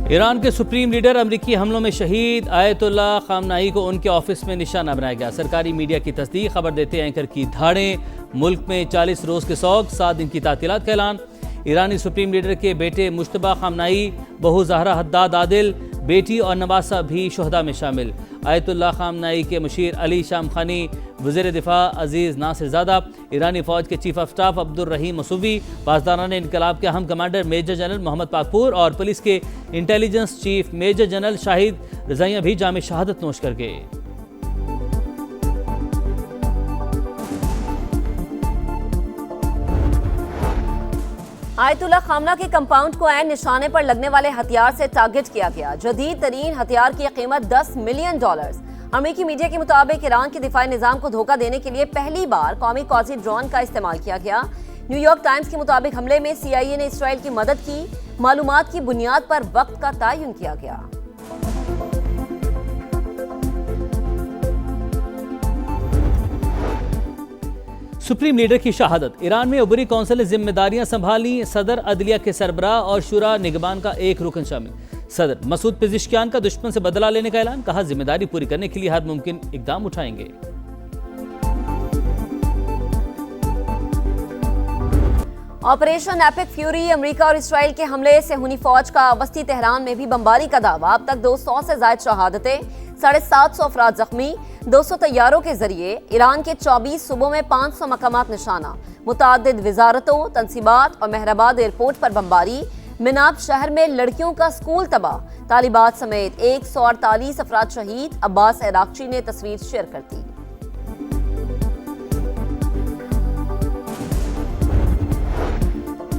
Iran के supreme leader अमरीकी हमलों में शहीद आयतुल्ला खामनाई को उनके ऑफिस में निशाना बनाया गया। सरकारी मीडिया की तस्दीक, खबर देते एंकर की धाड़ें। मुल्क में 40 रोज के सौग, 7 दिन की तातीलात का ऐलान। ईरानी सुप्रीम लीडर के बेटे मुश्तबा खामनाई, बहू ज़हरा हद्दाद आदिल, बेटी और नवासा भी शोहदा में शामिल। आयतुल्ला खामनाई के मुशीर अली शामखानी, वज़ीर दिफा अजीज़ नासिरज़ादा, ईरानी फ़ौज के chief of staff Abdul Rahim Mousavi, पासदारान इनकलाब के अहम commander major general Mohammad Pakpour और पुलिस के intelligence chief major general Shahid Rezaian भी जाम शहादत नोश कर गए। आयतुल्ला खामना के कंपाउंड को ऐन निशाने पर लगने वाले हथियार से टारगेट किया गया। जदीद तरीन हथियार की कीमत $10 मिलियन। अमेरिकी मीडिया के मुताबिक ईरान के दिफाई निजाम को धोखा देने के लिए पहली बार कौमी कौजी ड्रोन का इस्तेमाल किया गया। न्यूयॉर्क टाइम्स के मुताबिक हमले में CIA ने इसराइल की मदद की। मालूमात की बुनियाद पर वक्त का तयन किया गया। सुप्रीम लीडर की शहादत। ईरान में उबरी कौंसिल ने जिम्मेदारियां संभाली। सदर अदलिया के सरबराह और शुरा निगबान का एक रुकन शामिल। सदर मसूद पेजिशकियान का दुश्मन से बदला लेने का ऐलान, कहा जिम्मेदारी पूरी करने के लिए हर मुमकिन इकदाम उठाएंगे। ऑपरेशन एपिक फ्यूरी, अमेरिका और इसराइल के हमले से हुनी फौज का वस्ती तेहरान में भी बमबारी का दावा। अब तक 200 से ज्यादा शहादतें, 750 अफराद जख्मी। 200 तैयारों के जरिए ईरान के 24 सूबों में 500 मकामात निशाना। मुतादिद वजारतों, तनसीबात और मेहराबाद एयरपोर्ट पर बमबारी। मिनाब शहर में लड़कियों का स्कूल तबाह। तालिबात समेत 148 अफराद शहीद। अब्बास इराक्ची ने तस्वीर शेयर कर दी।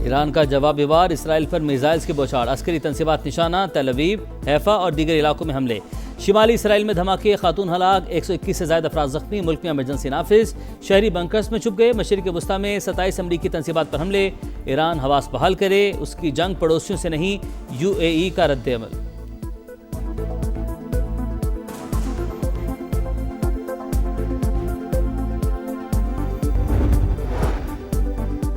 ईरान का जवाबी वार, इसराइल पर मिसाइल्स के बौछार। अस्करी तनसीबात निशाना। तल अवीव, हैफा और दीगर इलाकों में हमले। शिमाली इसराइल में धमाके, खातून हलाक, 121 से ज्यादा अफराद जख्मी। मुल्क में इमरजेंसी नाफिज। शहरी बंकर्स में छुप गए। मशरिक वस्ता में 27 अमरीकी तनसीबात पर हमले। ईरान हवास बहाल करे, उसकी जंग पड़ोसियों से नहीं, UAE का रद्द-ए-अमल।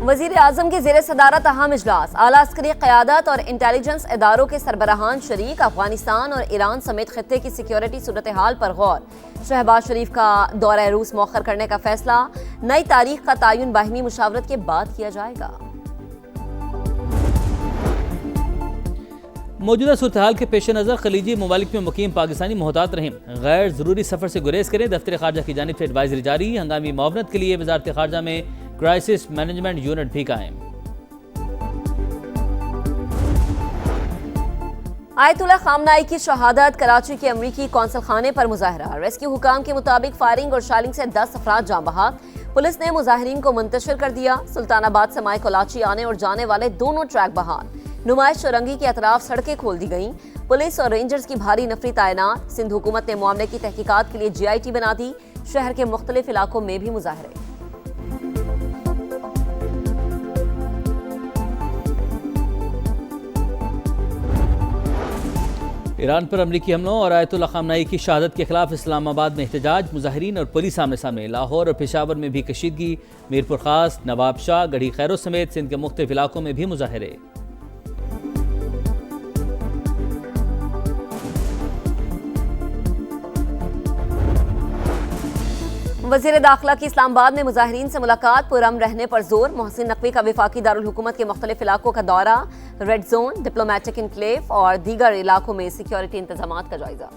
वज़ीर आज़म के ज़ेरे सदारत अहम इजलास। आला अस्करी क़यादत और इंटेलिजेंस इदारों के सरबराहान शरीक। अफगानिस्तान और ईरान समेत खित्ते की सिक्योरिटी सूरत हाल पर गौर। शहबाज शरीफ का दौरा रूस मौखर करने का फैसला। नई तारीख का तयन बाहिमी मुशावरत के बाद किया जाएगा। मौजूदा सूरत हाल के पेश नज़र खलीजी ममालिक में मुकीम पाकिस्तानी मोहतात रहें, गैर ज़रूरी सफ़र से गुरेज करें। दफ्तर खारजा की जानिब से एडवाइजरी जारी। हंगामी मुआवनत के लिए वजारत खारजा में क्राइसिस मैनेजमेंट यूनिट भी कायम। आयतुल्ला खामनाई की शहादत। कराची के अमरीकी कौंसल खाने पर मुजाहरा। रेस्क्यू हुकाम के मुताबिक फायरिंग और शालिंग से 10 अफराद जाँ बहक। पुलिस ने मुजाहिरीन को मुंतशिर कर दिया। सुल्तानाबाद से माई कोलाची आने और जाने वाले दोनों ट्रैक बहाल। नुमाइश चौरंगी के अतराफ सड़कें खोल दी गईं। पुलिस और रेंजर्स की भारी नफरी तैनात। सिंध हुकूमत ने मामले की तहकीकात के लिए GIT बना दी। शहर के मुख्तलिफ इलाकों में भी मुजाहरे। ईरान पर अमरीकी हमलों और आयतुल्ला खामनाई की शहादत के खिलाफ इस्लामाबाद में एहतजाज। मुजाहिरीन और पुलिस आमने सामने। लाहौर और पेशावर में भी कशीदगी। मीरपुर खास, नवाब शाह, गढ़ी खैरो समेत सिंध के मुख्तलिफ इलाकों में भी मुजाहरे। वज़ीर दाखिला की इस्लामाबाद में मुजाहिरीन से मुलाकात। पुरअमन रहने पर जोर। मोहसिन नकवी का वफाकी दारुल हुकूमत के मुख्तलिफ इलाकों का दौरा। रेड जोन, डिप्लोमेटिक इनक्लेव और दीगर इलाकों में सिक्योरिटी इंतजामात का जायजा।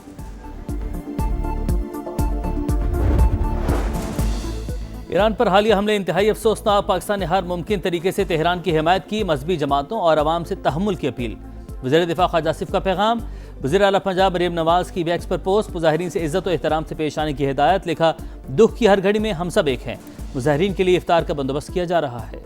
ईरान पर हालिया हमले इंतहाई अफसोसनाक। पाकिस्तान ने हर मुमकिन तरीके से तेहरान की हिमायत की। मजहबी जमातों और अवाम से तहम्मुल की अपील। वज़ीर दिफा ख्वाजा आसिफ का पैगाम। वज़ीर आला पंजाब मरीम नवाज की वैक्स पर पोस्ट। मुजाहिरीन से इज्जत और एहतराम से पेश आने की हिदायत। लिखा, दुख की हर घड़ी में हम सब एक हैं। मुजाहिरीन के लिए इफ्तार का बंदोबस्त किया जा रहा है।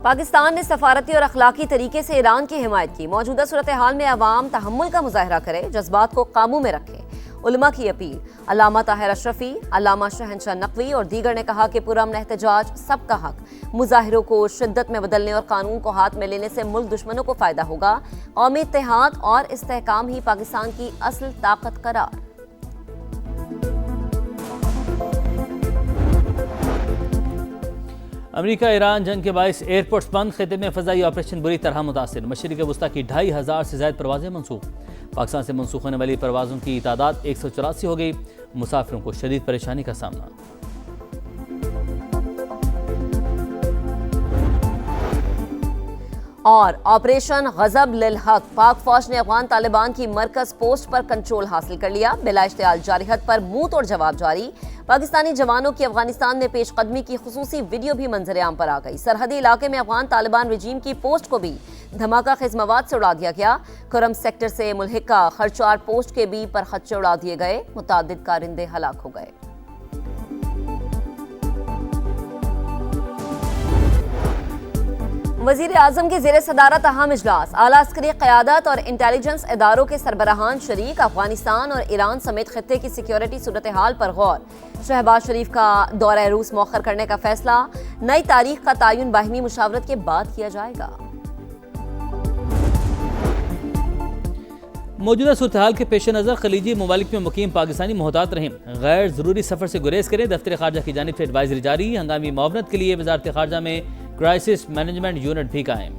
पाकिस्तान ने सफारती और अखलाकी तरीके से ईरान की हिमायत की। मौजूदा सूरत हाल में अवाम तहम्मुल का मुजाहरा करे, जज्बात को काबू में रखे। उलमा की अपील। अल्लामा ताहिर अशरफी, अल्लामा शहनशाह नकवी और दीगर ने कहा कि पुरअमन एहतजाज सबका हक। मुजाहिरों को शिद्दत में बदलने और कानून को हाथ में लेने से मुल्क दुश्मनों को फायदा होगा। कौमी इत्तेहाद और इस्तेहकाम ही पाकिस्तान की असल ताकत करार। अमेरिका ईरान जंग के बायस एयरपोर्ट्स बंद, खिते में फ़ज़ाई ऑपरेशन बुरी तरह मुतासिर। मशरिक़ वस्ता की 2500 से ज़ायद परवाज़ें मनसूख। पाकिस्तान से मनसूख होने वाली परवाज़ों की तादाद 184 हो गई। मुसाफिरों को शदीद परेशानी का सामना। और ऑपरेशन गजब लिल हक, पाक फौज ने अफगान तालिबान की मरकज पोस्ट पर कंट्रोल हासिल कर लिया। बिला इश्तियाल जारहत पर मुंह तोड़ जवाब जारी। पाकिस्तानी जवानों की अफगानिस्तान में पेशकदमी की खुसूसी वीडियो भी मंजर आम पर आ गई। सरहदी इलाके में अफगान तालिबान रजीम की पोस्ट को भी धमाका खेज मवाद से उड़ा दिया गया। कुरम सेक्टर से मुल्हिका खरचार पोस्ट के भी पर खच्चे उड़ा दिए गए। मुतादिद कारिंदे हलाक हो गए। वज़ीर आज़म की ज़ेर सदारत अहम इजलास, आला अस्करी क़यादत और इंटेलिजेंस इदारों के सरबराहान शरीक। अफगानिस्तान और ईरान समेत खित्ते की सिक्योरिटी सूरत हाल पर गौर। शहबाज शरीफ का दौरा रूस मौखर करने का फैसला। नई तारीख का तयन बाहिमी मुशावरत के बाद किया जाएगा। मौजूदा सूरत हाल के पेश नज़र खलीजी ममालिक में मुकीम पाकिस्तानी मोहतात रहें, गैर ज़रूरी सफ़र से गुरेज करें। दफ्तर खारजा की जानिब से एडवाइजरी जारी। हंगामी मुआवनत के लिए वज़ारत खारजा में क्राइसिस मैनेजमेंट यूनिट भी कायम।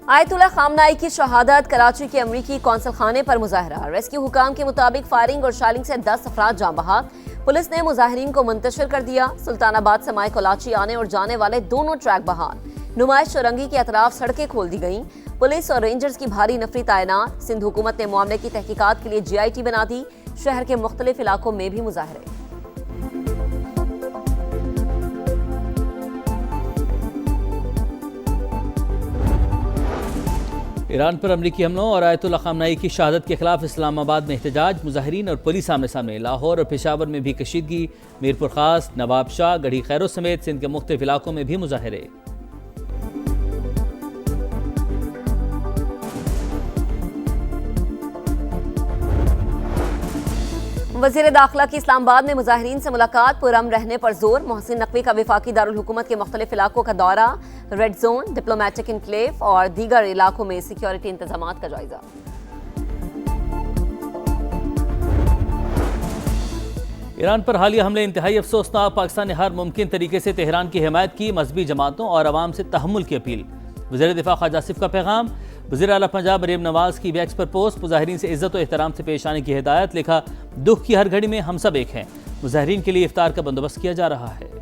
आयतुल्लाह खामनाई की शहादत, कराची के अमरीकी कौंसल खाने पर मुजाहरा। रेस्क्यू हुकाम के मुताबिक फायरिंग और शालिंग से 10 अफराद जाँ बहक। पुलिस ने मुजाहिरीन को मुंतशिर कर दिया। सुल्तानाबाद से माए कोलाची आने और जाने वाले दोनों ट्रैक बहाल। नुमाइश चौरंगी के अतराफ सड़कें खोल दी गईं। पुलिस और रेंजर्स की भारी नफरी तैनात। सिंध हुकूमत ने मामले की तहकीकात के लिए GIT बना दी। शहर के मुख्तलिफ इलाकों में भी मुजाहरे। ईरान पर अमरीकी हमलों और आयतुल्लाह खामनाई की शहादत के खिलाफ इस्लामाबाद में एहतजाज। मुजाहिरीन और पुलिस आमने सामने। लाहौर और पेशावर में भी कशीदगी। मीरपुर खास, नवाब शाह, गढ़ी खैरो समेत सिंध के मुख्तलिफ इलाकों में भी मुजाहरे। वज़ीर दाखिला की इस्लामाबाद में मुजाहिरीन से मुलाकात, पुरअमन रहने पर जोर। मोहसिन नकवी का वफाकी दारुल हुकूमत के मुख्तलिफ इलाकों का दौरा। रेड जोन, डिप्लोमेटिक इनक्लेव और दीगर इलाकों में सिक्योरिटी इंतजामात का जायजा। ईरान पर हालिया हमले इंतहाई अफसोसनाक। पाकिस्तान ने हर मुमकिन तरीके से तेहरान की हिमायत की। मजहबी जमातों और अवाम से तहम्मुल की अपील। वज़ीर दिफा ख्वाजा आसिफ का पैगाम। वज़ीर आला पंजाब मरीम नवाज की वैक्स पर पोस्ट। मुजाहिरीन से इज्जत और एहतराम से पेश आने की हिदायत। लिखा, दुख की हर घड़ी में हम सब एक हैं। मुजाहिरीन के लिए इफ्तार का बंदोबस्त किया जा रहा है।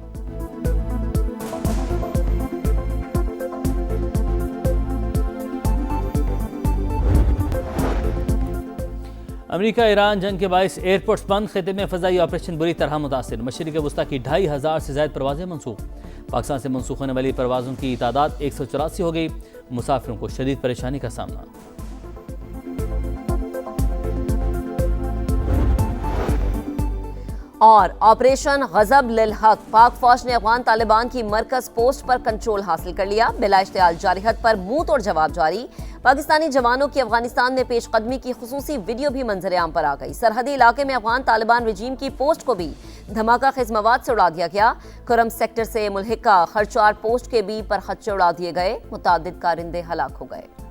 अमेरिका ईरान जंग के बायस एयरपोर्ट्स बंद, खिते में फ़ज़ाई ऑपरेशन बुरी तरह मुतासिर। मशरिक़ वस्ता की 2500 से ज़ायद परवाज़ें मनसूख। पाकिस्तान से मनसूख होने वाली परवाज़ों की तादाद 184 हो गई। मुसाफिरों को शदीद परेशानी का सामना। और ऑपरेशन गजब लिल हक, पाक फौज ने अफगान तालिबान की मरकज पोस्ट पर कंट्रोल हासिल कर लिया। बिला इश्तियाल जारहत पर मुंह तोड़ जवाब जारी। पाकिस्तानी जवानों की अफगानिस्तान में पेशकदमी की खुसूसी वीडियो भी मंजर आम पर आ गई। सरहदी इलाके में अफगान तालिबान रजीम की पोस्ट को भी धमाका खेज मवाद से उड़ा दिया गया। कुरम सेक्टर से मुल्हिका खरचार पोस्ट के भी पर खच्चे उड़ा दिए गए। मुतादिद कारिंदे हलाक हो गए।